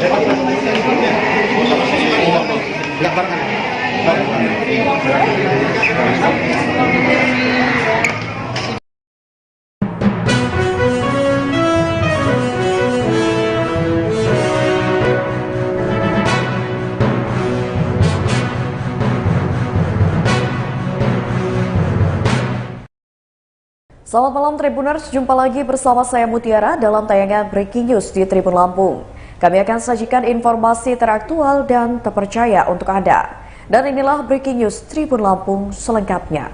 Selamat malam Tribuners, jumpa lagi bersama saya Mutiara dalam tayangan Breaking News di Tribun Lampung. Kami akan sajikan informasi teraktual dan terpercaya untuk Anda. Dan inilah Breaking News Tribun Lampung selengkapnya.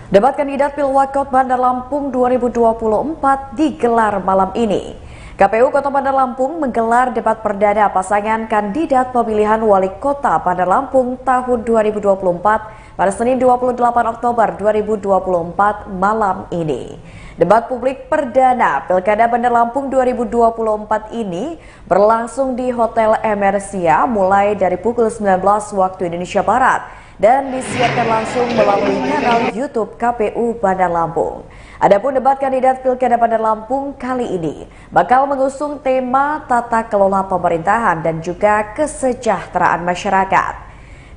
Debat kandidat Pilwakot Bandar Lampung 2024 digelar malam ini. KPU Kota Bandar Lampung menggelar debat perdana pasangan kandidat pemilihan Wali Kota Bandar Lampung tahun 2024 pada Senin 28 Oktober 2024 malam ini. Debat publik perdana Pilkada Bandar Lampung 2024 ini berlangsung di Hotel Emersia mulai dari pukul 19 waktu Indonesia Barat dan disiarkan langsung melalui kanal YouTube KPU Bandar Lampung. Adapun debat kandidat Pilkada Bandar Lampung kali ini bakal mengusung tema tata kelola pemerintahan dan juga kesejahteraan masyarakat.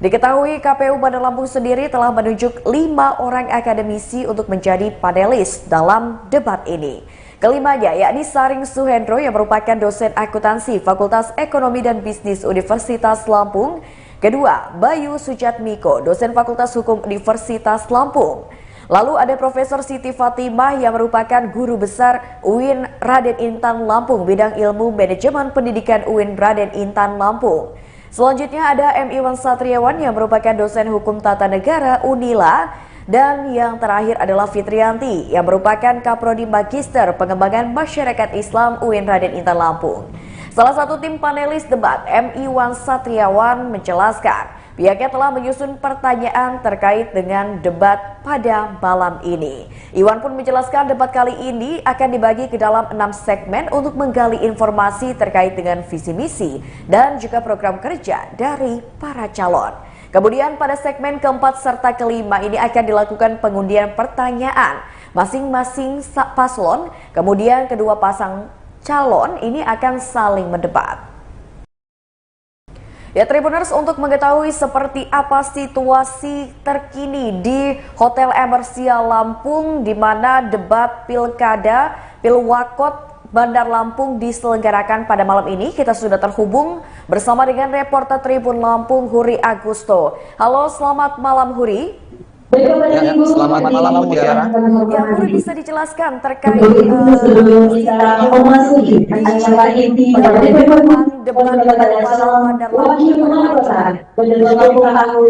Diketahui KPU Bandar Lampung sendiri telah menunjuk 5 orang akademisi untuk menjadi panelis dalam debat ini. Kelimanya yakni Saring Suhendro yang merupakan dosen akuntansi Fakultas Ekonomi dan Bisnis Universitas Lampung. Kedua, Bayu Sujatmiko, dosen Fakultas Hukum Universitas Lampung. Lalu ada Profesor Siti Fatimah yang merupakan guru besar UIN Raden Intan Lampung bidang ilmu manajemen pendidikan UIN Raden Intan Lampung. Selanjutnya ada M. Iwan Satriawan yang merupakan dosen hukum tata negara UNILA. Dan yang terakhir adalah Fitrianti yang merupakan Kaprodi Magister Pengembangan Masyarakat Islam UIN Raden Intan Lampung. Salah satu tim panelis debat, M. Iwan Satriawan, menjelaskan pihaknya telah menyusun pertanyaan terkait dengan debat pada malam ini. Iwan pun menjelaskan debat kali ini akan dibagi ke dalam 6 segmen untuk menggali informasi terkait dengan visi misi dan juga program kerja dari para calon. Kemudian pada segmen keempat serta kelima ini akan dilakukan pengundian pertanyaan masing-masing paslon, kemudian kedua pasang calon ini akan saling mendebat. Ya Tribuners, untuk mengetahui seperti apa situasi terkini di Hotel Emersia Lampung di mana debat Pilkada Pilwakot Bandar Lampung diselenggarakan pada malam ini, kita sudah terhubung bersama dengan reporter Tribun Lampung Huri Agusto. Halo, selamat malam Huri. Ya, selamat malam Mutiara. Ya, Huri bisa dijelaskan terkait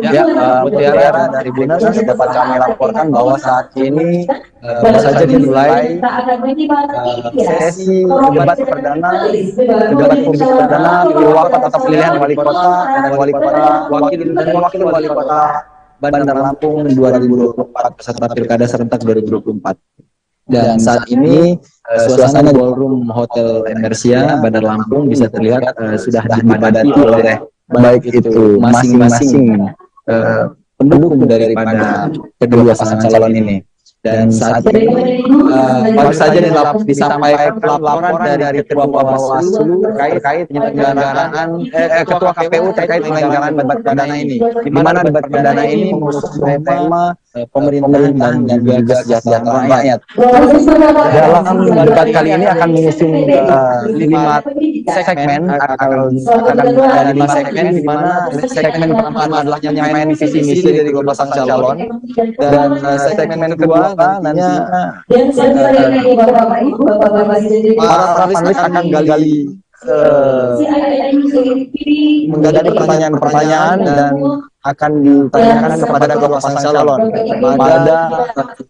Ya, Mutiara dari Bunas dapat kami laporkan bahwa saat ini baru saja dimulai sesi debat perdana Pilwakot atau pemilihan wali kota dan wali kota wakil wali kota Bandar Lampung 2024 peserta Pilkada serentak 2024. Dan saat ini suasana ballroom Hotel Emersia Bandar Lampung bisa terlihat sudah dipadati oleh baik itu masing-masing pendukung daripada kedua pasangan calon ini. Dan saat ini baru saja disampaikan laporan dari Ketua Bawaslu terkait penyelenggaraan Ketua KPU terkait penyelenggaraan debat perdana ini, di mana debat perdana ini mengusung tema pemerintahan dan juga kesejahteraan rakyat. Dalam debat kali ini akan mengusung 5 segmen, akan ada 5 segmen, di mana segmen pertama adalah menyampaikan visi misi dari kedua pasangan calon, dan segmen kedua nanti para panelis akan menggali pertanyaan-pertanyaan dan akan ditanyakan kepada kedua pasangan calon pada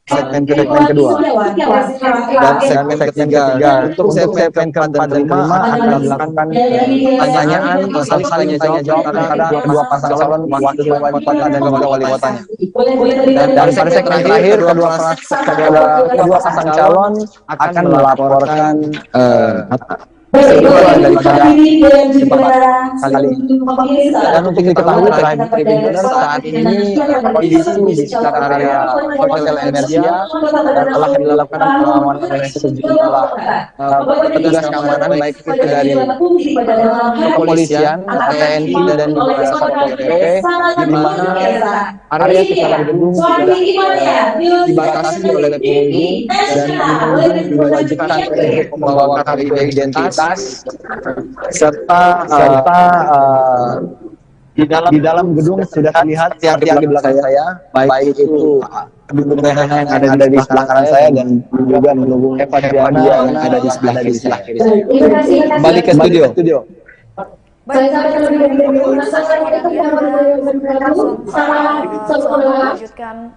segmen kedua. Dan segmen ketiga, untuk segmen keempat dan kelima akan dilakukan pertanyaan saling jawab kepada kedua pasangan calon wakil wali kota dan wakil wali kotanya. Dan pada segmen terakhir kedua pasangan calon akan melaporkan Kesimpulan daripada debat kali ini. Dan untuk diketahui terhadap Tribuners, saat ini kondisi di sekitar area Hotel Energia telah dilakukan pengawalan oleh sejumlah petugas keamanan, baik itu dari kepolisian, TNI, dan juga Satpol PP, di mana area sekitar gedung sudah dibatasi oleh pengunjung dan pengunjung diwajibkan untuk membawa KTP identitas serta di dalam gedung sudah terlihat tiang-tiang di belakang saya, baik itu gedung yang ada di sebelah kanan saya dan juga mendukung Eva Diana yang ada di sebelah kiri saya. Kembali ke studio. Baik, lanjutkan.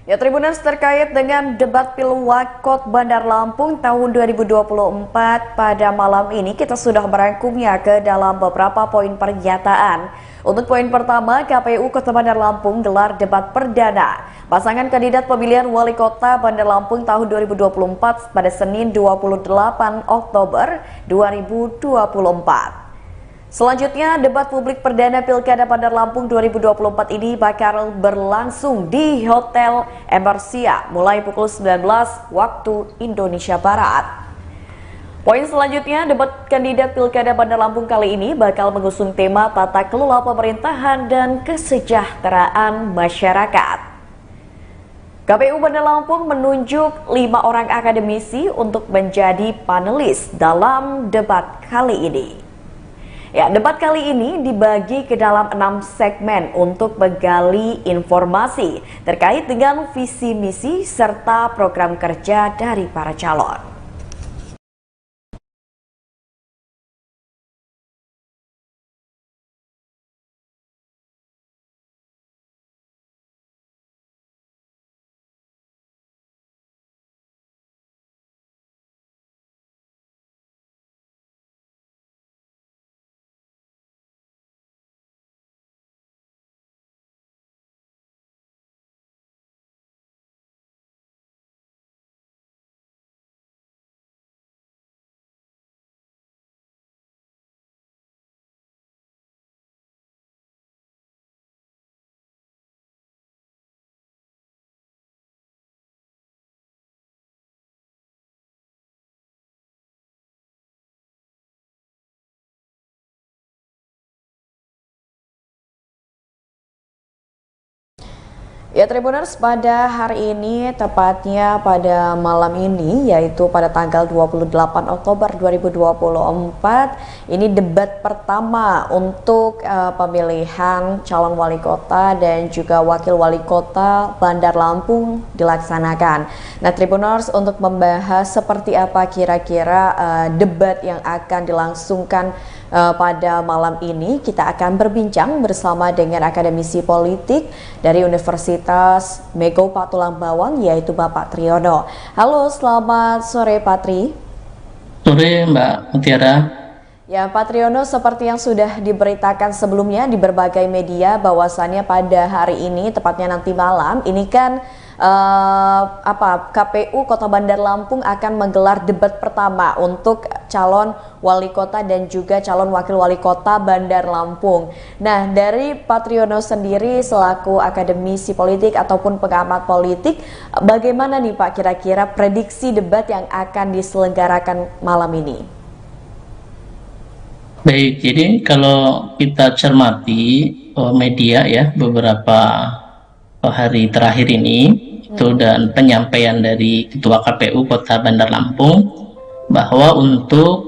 Ya, Tribuners, terkait dengan debat Pilwakot Bandar Lampung tahun 2024 pada malam ini kita sudah merangkumnya ke dalam beberapa poin pernyataan. Untuk poin pertama, KPU Kota Bandar Lampung gelar debat perdana pasangan kandidat pemilihan Wali Kota Bandar Lampung tahun 2024 pada Senin 28 Oktober 2024. Selanjutnya, debat publik perdana Pilkada Bandar Lampung 2024 ini bakal berlangsung di Hotel Emersia mulai pukul 19 waktu Indonesia Barat. Poin selanjutnya, debat kandidat Pilkada Bandar Lampung kali ini bakal mengusung tema tata kelola pemerintahan dan kesejahteraan masyarakat. KPU Bandar Lampung menunjuk 5 orang akademisi untuk menjadi panelis dalam debat kali ini. Ya, debat kali ini dibagi ke dalam 6 segmen untuk menggali informasi terkait dengan visi misi serta program kerja dari para calon. Ya, Tribuners, pada hari ini, tepatnya pada malam ini, yaitu pada tanggal 28 Oktober 2024, ini debat pertama untuk pemilihan calon wali kota dan juga wakil wali kota Bandar Lampung dilaksanakan. Nah, Tribuners, untuk membahas seperti apa kira-kira debat yang akan dilangsungkan pada malam ini, kita akan berbincang bersama dengan akademisi politik dari Universitas Mego Patulang Bawang, yaitu Bapak Triyono. Halo, selamat sore Pak Tri. Sore Mbak Mutiara. Ya, Pak Triyono, seperti yang sudah diberitakan sebelumnya di berbagai media bahwasannya pada hari ini, tepatnya nanti malam, ini kan KPU Kota Bandar Lampung akan menggelar debat pertama untuk calon wali kota dan juga calon wakil wali kota Bandar Lampung. Nah, dari Pak Triyono sendiri selaku akademisi politik ataupun pengamat politik, bagaimana nih Pak kira-kira prediksi debat yang akan diselenggarakan malam ini? Baik, jadi kalau kita cermati media ya beberapa hari terakhir ini itu dan penyampaian dari Ketua KPU Kota Bandar Lampung bahwa untuk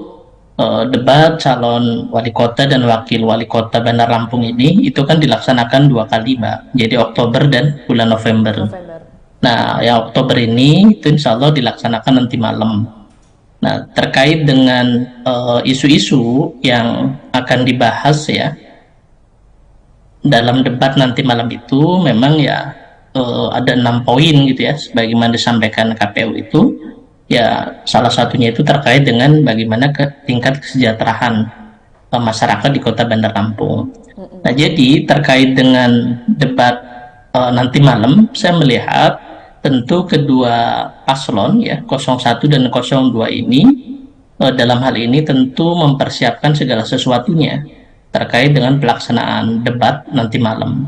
debat calon wali kota dan wakil wali kota Bandar Lampung ini itu kan dilaksanakan 2 kali Mbak, jadi Oktober dan bulan November. Nah, yang Oktober ini itu insya Allah dilaksanakan nanti malam. Nah, terkait dengan isu-isu yang akan dibahas ya dalam debat nanti malam itu memang ya ada 6 poin gitu ya, sebagaimana disampaikan KPU itu ya, salah satunya itu terkait dengan bagaimana tingkat kesejahteraan masyarakat di Kota Bandar Lampung. Nah, jadi terkait dengan debat nanti malam, saya melihat tentu kedua paslon ya 01 dan 02 ini dalam hal ini tentu mempersiapkan segala sesuatunya terkait dengan pelaksanaan debat nanti malam.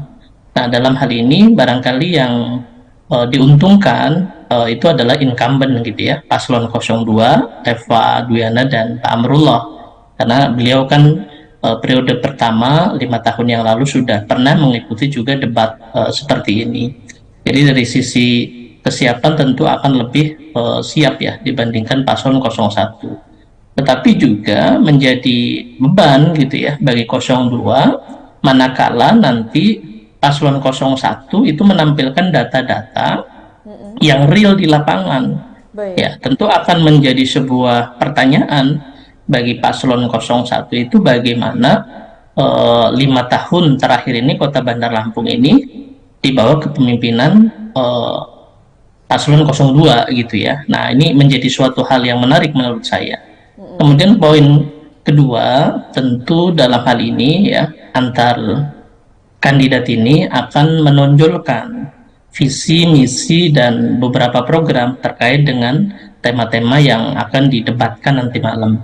Nah, dalam hal ini barangkali yang diuntungkan itu adalah incumbent gitu ya, paslon 02, Eva Duyana dan Pak Amrullah, karena beliau kan periode pertama 5 tahun yang lalu sudah pernah mengikuti juga debat seperti ini. Jadi dari sisi kesiapan tentu akan lebih siap ya dibandingkan paslon 01. Tetapi juga menjadi beban gitu ya bagi 02 manakala nanti paslon 01 itu menampilkan data-data yang real di lapangan. Baik. Ya, tentu akan menjadi sebuah pertanyaan bagi paslon 01 itu bagaimana 5 tahun terakhir ini Kota Bandar Lampung ini di bawah kepemimpinan paslon 02 gitu ya. Nah, ini menjadi suatu hal yang menarik menurut saya. Kemudian poin kedua, tentu dalam hal ini ya antar kandidat ini akan menonjolkan visi, misi, dan beberapa program terkait dengan tema-tema yang akan didebatkan nanti malam.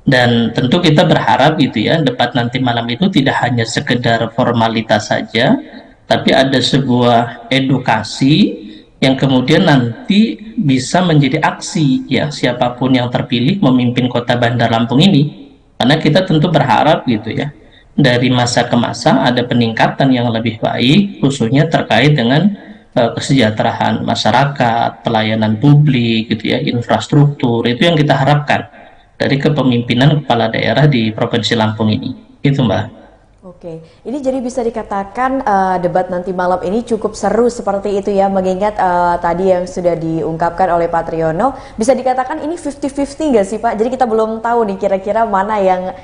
Dan tentu kita berharap gitu ya, debat nanti malam itu tidak hanya sekedar formalitas saja, tapi ada sebuah edukasi yang kemudian nanti bisa menjadi aksi ya siapapun yang terpilih memimpin Kota Bandar Lampung ini. Karena kita tentu berharap gitu ya, dari masa ke masa ada peningkatan yang lebih baik, khususnya terkait dengan kesejahteraan masyarakat, pelayanan publik gitu ya, infrastruktur, itu yang kita harapkan dari kepemimpinan kepala daerah di Provinsi Lampung ini. Itu Mbak. Oke, ini jadi bisa dikatakan debat nanti malam ini cukup seru seperti itu ya, mengingat tadi yang sudah diungkapkan oleh Pak Triyono, bisa dikatakan ini 50-50 nggak sih Pak? Jadi kita belum tahu nih kira-kira mana yang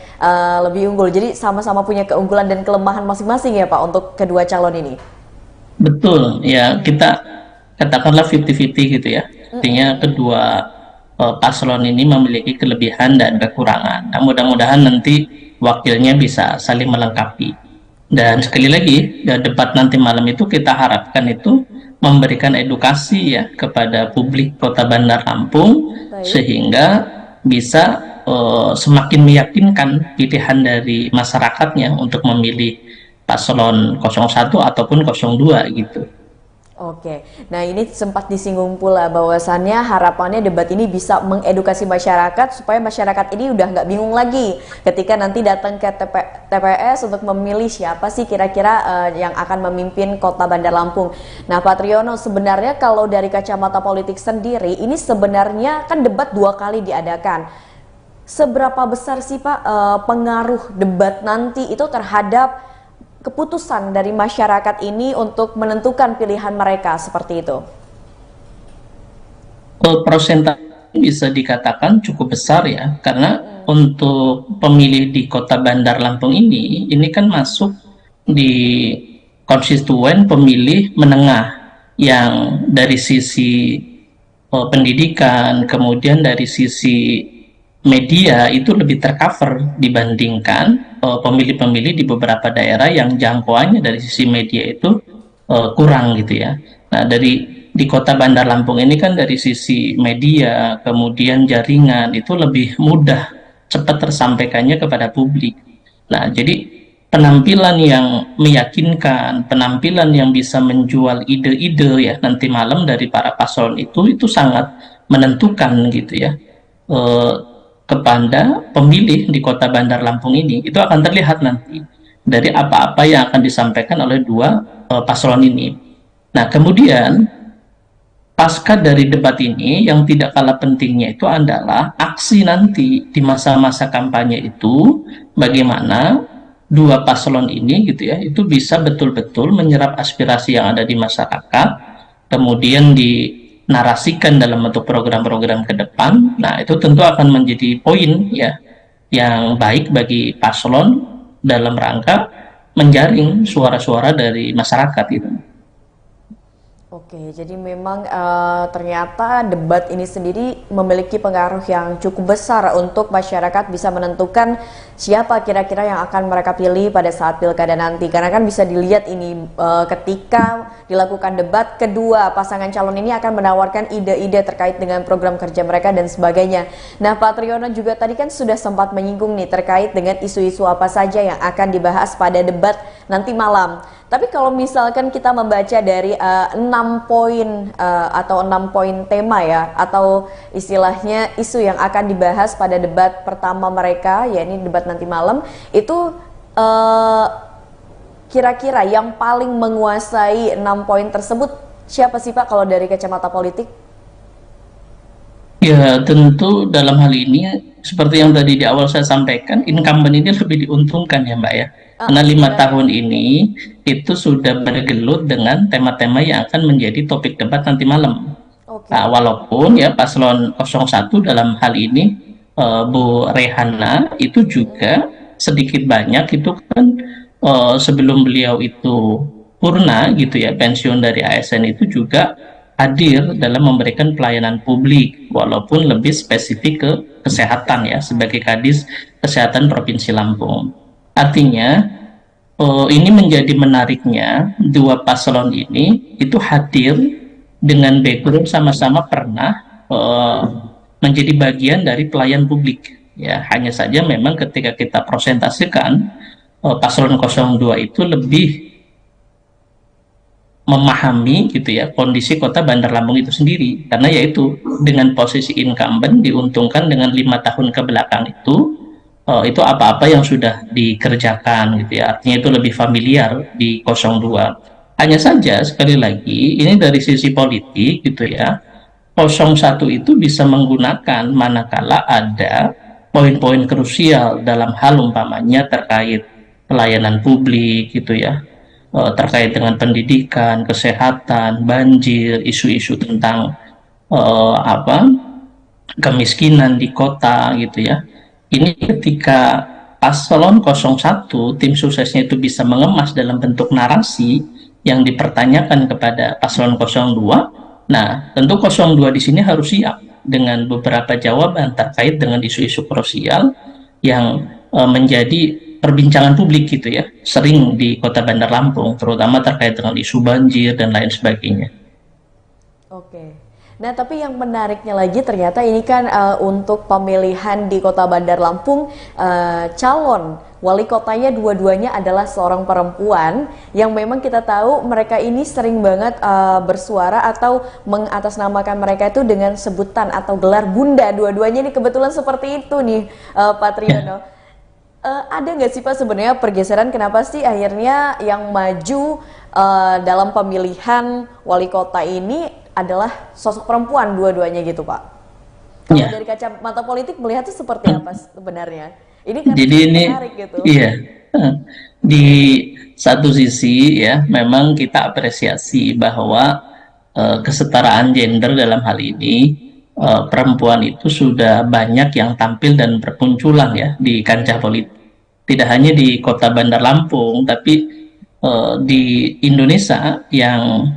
lebih unggul, jadi sama-sama punya keunggulan dan kelemahan masing-masing ya Pak untuk kedua calon ini? Betul, ya kita katakanlah 50-50 gitu ya, artinya kedua paslon ini memiliki kelebihan dan kekurangan. Nah, mudah-mudahan nanti wakilnya bisa saling melengkapi. Dan sekali lagi, debat nanti malam itu kita harapkan itu memberikan edukasi ya kepada publik Kota Bandar Lampung. Baik. Sehingga bisa semakin meyakinkan pilihan dari masyarakatnya untuk memilih paslon 01 ataupun 02 gitu. Oke, nah ini sempat disinggung pula bahwasannya harapannya debat ini bisa mengedukasi masyarakat supaya masyarakat ini udah nggak bingung lagi ketika nanti datang ke TPS untuk memilih siapa sih kira-kira yang akan memimpin Kota Bandar Lampung. Nah Pak Triyono, sebenarnya kalau dari kacamata politik sendiri ini sebenarnya kan debat 2 kali diadakan. Seberapa besar sih Pak pengaruh debat nanti itu terhadap keputusan dari masyarakat ini untuk menentukan pilihan mereka seperti itu? Persentase bisa dikatakan cukup besar ya, karena untuk pemilih di Kota Bandar Lampung ini kan masuk di konstituen pemilih menengah yang dari sisi pendidikan, kemudian dari sisi media itu lebih tercover dibandingkan pemilih-pemilih di beberapa daerah yang jangkauannya dari sisi media itu kurang gitu ya. Nah, di Kota Bandar Lampung ini kan dari sisi media, kemudian jaringan itu lebih mudah cepat tersampaikannya kepada publik. Nah, jadi penampilan yang meyakinkan, penampilan yang bisa menjual ide-ide ya nanti malam dari para paslon itu sangat menentukan gitu ya. Kepada pemilih di Kota Bandar Lampung ini, itu akan terlihat nanti dari apa-apa yang akan disampaikan oleh dua paslon ini. Nah, kemudian pasca dari debat ini yang tidak kalah pentingnya itu adalah aksi nanti di masa-masa kampanye itu, bagaimana dua paslon ini gitu ya, itu bisa betul-betul menyerap aspirasi yang ada di masyarakat, kemudian narasikan dalam bentuk program-program ke depan. Nah, itu tentu akan menjadi poin ya yang baik bagi paslon dalam rangka menjaring suara-suara dari masyarakat itu. Oke, jadi memang ternyata debat ini sendiri memiliki pengaruh yang cukup besar untuk masyarakat bisa menentukan siapa kira-kira yang akan mereka pilih pada saat pilkada nanti. Karena kan bisa dilihat ini ketika dilakukan debat, kedua pasangan calon ini akan menawarkan ide-ide terkait dengan program kerja mereka dan sebagainya. Nah, Pak Triyono juga tadi kan sudah sempat menyinggung nih terkait dengan isu-isu apa saja yang akan dibahas pada debat nanti malam. Tapi kalau misalkan kita membaca dari 6 poin atau 6 poin tema ya, atau istilahnya isu yang akan dibahas pada debat pertama mereka, yakni debat nanti malam, itu kira-kira yang paling menguasai 6 poin tersebut siapa sih Pak kalau dari kacamata politik? Ya, tentu dalam hal ini seperti yang tadi di awal saya sampaikan, incumbent ini lebih diuntungkan ya Mbak ya. Karena 5 tahun ini itu sudah bergelut dengan tema-tema yang akan menjadi topik debat nanti malam. Nah, walaupun ya paslon 01 dalam hal ini Bu Rehana itu juga sedikit banyak itu kan sebelum beliau itu purna gitu ya, pensiun dari ASN itu juga hadir dalam memberikan pelayanan publik walaupun lebih spesifik ke kesehatan ya sebagai Kadis Kesehatan Provinsi Lampung. Artinya ini menjadi menariknya dua paslon ini itu hadir dengan background sama-sama pernah menjadi bagian dari pelayan publik ya. Hanya saja memang ketika kita presentasikan paslon 02 itu lebih memahami gitu ya kondisi kota Bandar Lampung itu sendiri, karena yaitu dengan posisi incumbent diuntungkan dengan 5 tahun ke belakang itu apa-apa yang sudah dikerjakan gitu ya, artinya itu lebih familiar di 02. Hanya saja sekali lagi ini dari sisi politik gitu ya, 01 itu bisa menggunakan manakala ada poin-poin krusial dalam hal umpamanya terkait pelayanan publik gitu ya, terkait dengan pendidikan, kesehatan, banjir, isu-isu tentang kemiskinan di kota gitu ya. Ini ketika paslon 01 tim suksesnya itu bisa mengemas dalam bentuk narasi yang dipertanyakan kepada paslon 02. Nah, tentu 02 di sini harus siap dengan beberapa jawaban terkait dengan isu-isu krusial yang menjadi perbincangan publik gitu ya, sering di Kota Bandar Lampung, terutama terkait dengan isu banjir dan lain sebagainya. Oke. Nah, tapi yang menariknya lagi ternyata ini kan untuk pemilihan di Kota Bandar Lampung, calon wali kotanya dua-duanya adalah seorang perempuan yang memang kita tahu mereka ini sering banget bersuara atau mengatasnamakan mereka itu dengan sebutan atau gelar bunda. Dua-duanya ini kebetulan seperti itu nih, Pak Triyono. Ada nggak sih Pak sebenarnya pergeseran kenapa sih akhirnya yang maju dalam pemilihan wali kota ini adalah sosok perempuan dua-duanya gitu Pak? Kalau dari kacamata politik melihatnya seperti apa sebenarnya? Ini kan jadi ini menarik gitu. Iya, di satu sisi ya memang kita apresiasi bahwa kesetaraan gender dalam hal ini perempuan itu sudah banyak yang tampil dan bermunculan ya di kancah politik. Tidak hanya di Kota Bandar Lampung, tapi di Indonesia yang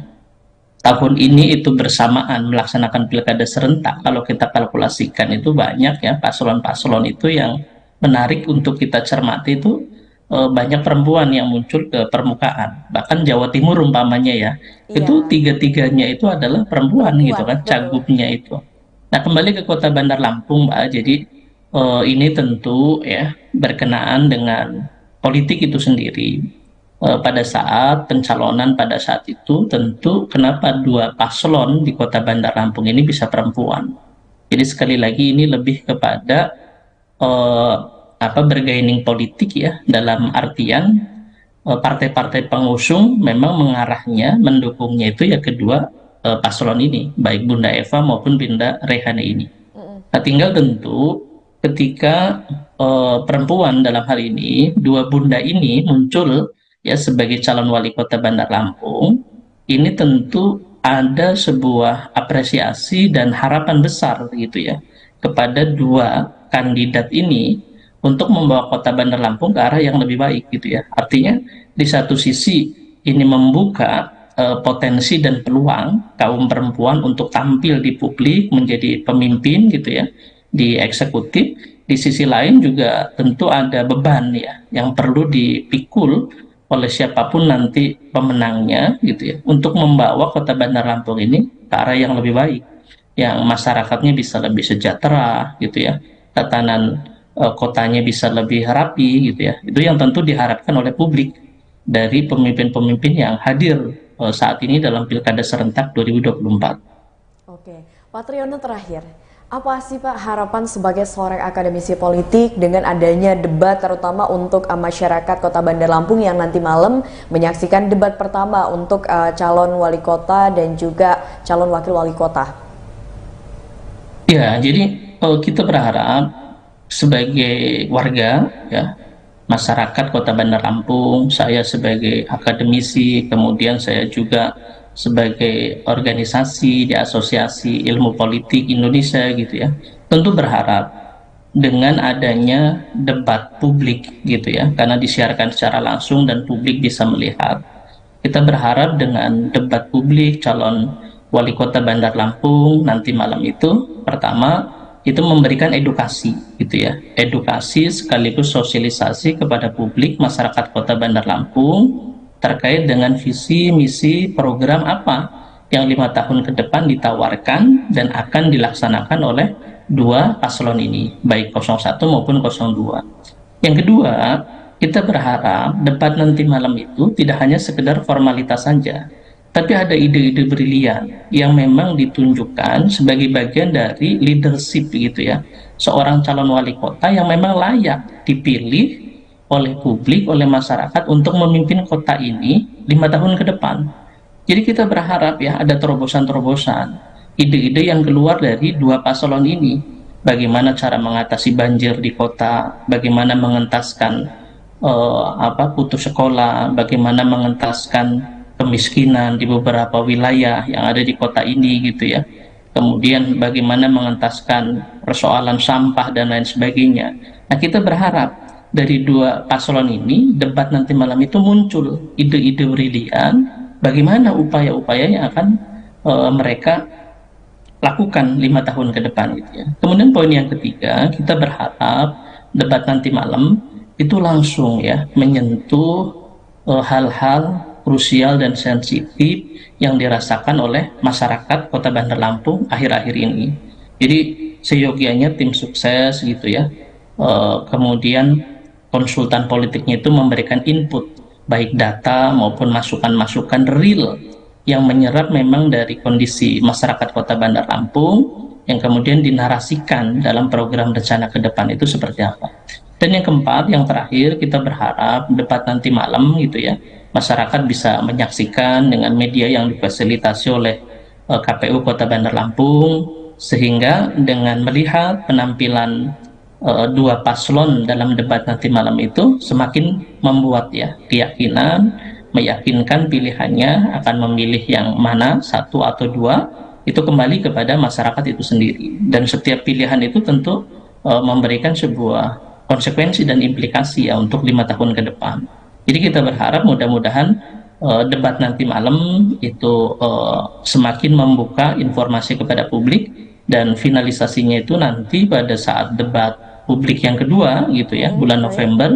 tahun ini itu bersamaan melaksanakan pilkada serentak. Kalau kita kalkulasikan itu banyak ya paslon-paslon itu yang menarik untuk kita cermati itu banyak perempuan yang muncul ke permukaan. Bahkan Jawa Timur umpamanya ya, itu tiga-tiganya itu adalah perempuan gitu kan, cagupnya itu. Nah, kembali ke Kota Bandar Lampung, Mbak. Jadi ini tentu ya berkenaan dengan politik itu sendiri. Pada saat pencalonan pada saat itu tentu kenapa dua paslon di Kota Bandar Lampung ini bisa perempuan. Jadi sekali lagi ini lebih kepada bergaining politik ya, dalam artian partai-partai pengusung memang mengarahnya mendukungnya itu ya kedua paslon ini, baik Bunda Eva maupun Bunda Rehana ini. Nah, tinggal tentu ketika perempuan dalam hal ini, dua bunda ini muncul ya sebagai calon wali kota Bandar Lampung, ini tentu ada sebuah apresiasi dan harapan besar gitu ya kepada dua kandidat ini untuk membawa kota Bandar Lampung ke arah yang lebih baik gitu ya. Artinya di satu sisi ini membuka potensi dan peluang kaum perempuan untuk tampil di publik menjadi pemimpin gitu ya di eksekutif. Di sisi lain juga tentu ada beban ya yang perlu dipikul oleh siapapun nanti pemenangnya gitu ya untuk membawa Kota Bandar Lampung ini ke arah yang lebih baik, yang masyarakatnya bisa lebih sejahtera gitu ya, tatanan kotanya bisa lebih rapi gitu ya. Itu yang tentu diharapkan oleh publik dari pemimpin-pemimpin yang hadir saat ini dalam Pilkada serentak 2024. Oke, Pak Triyono, terakhir, apa sih Pak harapan sebagai seorang akademisi politik dengan adanya debat terutama untuk masyarakat Kota Bandar Lampung yang nanti malam menyaksikan debat pertama untuk calon wali kota dan juga calon wakil wali kota? Ya, jadi kita berharap sebagai warga ya, masyarakat Kota Bandar Lampung, saya sebagai akademisi, kemudian saya juga sebagai organisasi di Asosiasi Ilmu Politik Indonesia gitu ya, tentu berharap dengan adanya debat publik gitu ya, karena disiarkan secara langsung dan publik bisa melihat. Kita berharap dengan debat publik calon wali kota Bandar Lampung nanti malam itu, pertama itu memberikan edukasi gitu ya, edukasi sekaligus sosialisasi kepada publik masyarakat Kota Bandar Lampung terkait dengan visi, misi, program apa yang 5 tahun ke depan ditawarkan dan akan dilaksanakan oleh dua paslon ini, baik 01 maupun 02. Yang kedua, kita berharap debat nanti malam itu tidak hanya sekedar formalitas saja, tapi ada ide-ide brilian yang memang ditunjukkan sebagai bagian dari leadership gitu ya, seorang calon wali kota yang memang layak dipilih oleh publik, oleh masyarakat untuk memimpin kota ini 5 tahun ke depan. Jadi kita berharap ya ada terobosan-terobosan, ide-ide yang keluar dari dua paslon ini. Bagaimana cara mengatasi banjir di kota, bagaimana mengentaskan putus sekolah, bagaimana mengentaskan kemiskinan di beberapa wilayah yang ada di kota ini gitu ya. Kemudian bagaimana mengentaskan persoalan sampah dan lain sebagainya. Nah, kita berharap dari dua paslon ini, debat nanti malam itu muncul ide-ide brilian bagaimana upaya-upaya yang akan mereka lakukan 5 tahun ke depan gitu ya. Kemudian poin yang ketiga, kita berharap debat nanti malam itu langsung ya menyentuh hal-hal krusial dan sensitif yang dirasakan oleh masyarakat Kota Bandar Lampung akhir-akhir ini. Jadi seyogianya tim sukses gitu ya, kemudian konsultan politiknya itu memberikan input baik data maupun masukan-masukan real yang menyerap memang dari kondisi masyarakat Kota Bandar Lampung yang kemudian dinarasikan dalam program rencana ke depan itu seperti apa. Dan yang keempat, yang terakhir, kita berharap debat nanti malam gitu ya, masyarakat bisa menyaksikan dengan media yang difasilitasi oleh KPU Kota Bandar Lampung, sehingga dengan melihat penampilan dua paslon dalam debat nanti malam itu semakin membuat ya keyakinan, meyakinkan pilihannya akan memilih yang mana, satu atau dua, itu kembali kepada masyarakat itu sendiri. Dan setiap pilihan itu tentu memberikan sebuah konsekuensi dan implikasi ya untuk 5 tahun ke depan. Jadi kita berharap mudah-mudahan debat nanti malam itu semakin membuka informasi kepada publik, dan finalisasinya itu nanti pada saat debat publik yang kedua gitu ya, bulan November.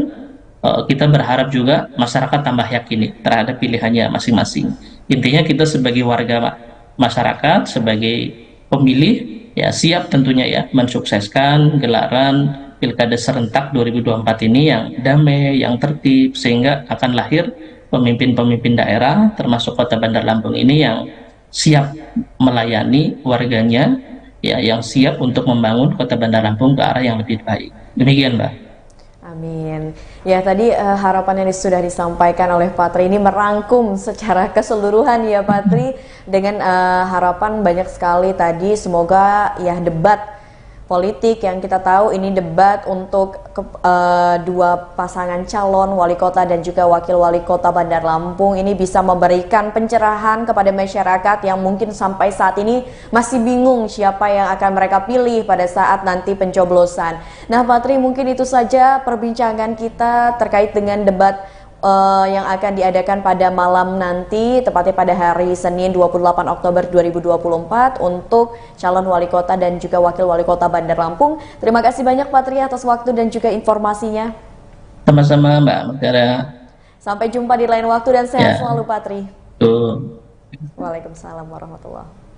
Kita berharap juga masyarakat tambah yakin terhadap pilihannya masing-masing. Intinya kita sebagai warga masyarakat, sebagai pemilih ya siap tentunya ya mensukseskan gelaran Pilkada serentak 2024 ini yang damai, yang tertib, sehingga akan lahir pemimpin-pemimpin daerah termasuk Kota Bandar Lampung ini yang siap melayani warganya ya, yang siap untuk membangun Kota Bandar Lampung ke arah yang lebih baik. Demikian, Mbak. Amin. Ya, tadi harapan yang sudah disampaikan oleh Pak Tri ini merangkum secara keseluruhan ya Pak Tri, dengan harapan banyak sekali tadi, semoga ya debat politik yang kita tahu ini debat untuk dua pasangan calon wali kota dan juga wakil wali kota Bandar Lampung ini bisa memberikan pencerahan kepada masyarakat yang mungkin sampai saat ini masih bingung siapa yang akan mereka pilih pada saat nanti pencoblosan. Nah Pak Tri, mungkin itu saja perbincangan kita terkait dengan debat yang akan diadakan pada malam nanti, tepatnya pada hari Senin 28 Oktober 2024 untuk calon wali kota dan juga wakil wali kota Bandar Lampung. Terima kasih banyak Pak Tri atas waktu dan juga informasinya. Sama-sama Mbak Mutiara. Sampai jumpa di lain waktu dan sehat selalu Pak Tri. Waalaikumsalam warahmatullahi wabarakatuh.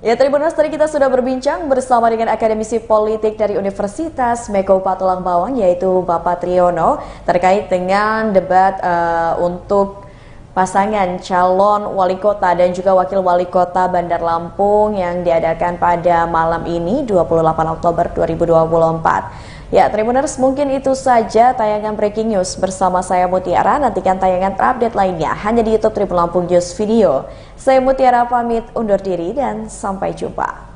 Ya, Tribuners, tadi kita sudah berbincang bersama dengan akademisi politik dari Universitas Meko Patulang Bawang, yaitu Bapak Triyono, terkait dengan debat untuk pasangan calon wali kota dan juga wakil wali kota Bandar Lampung yang diadakan pada malam ini 28 Oktober 2024. Ya, Tribuners, mungkin itu saja tayangan Breaking News bersama saya Mutiara. Nantikan tayangan terupdate lainnya hanya di YouTube Tribun Lampung News Video. Saya Mutiara pamit undur diri dan sampai jumpa.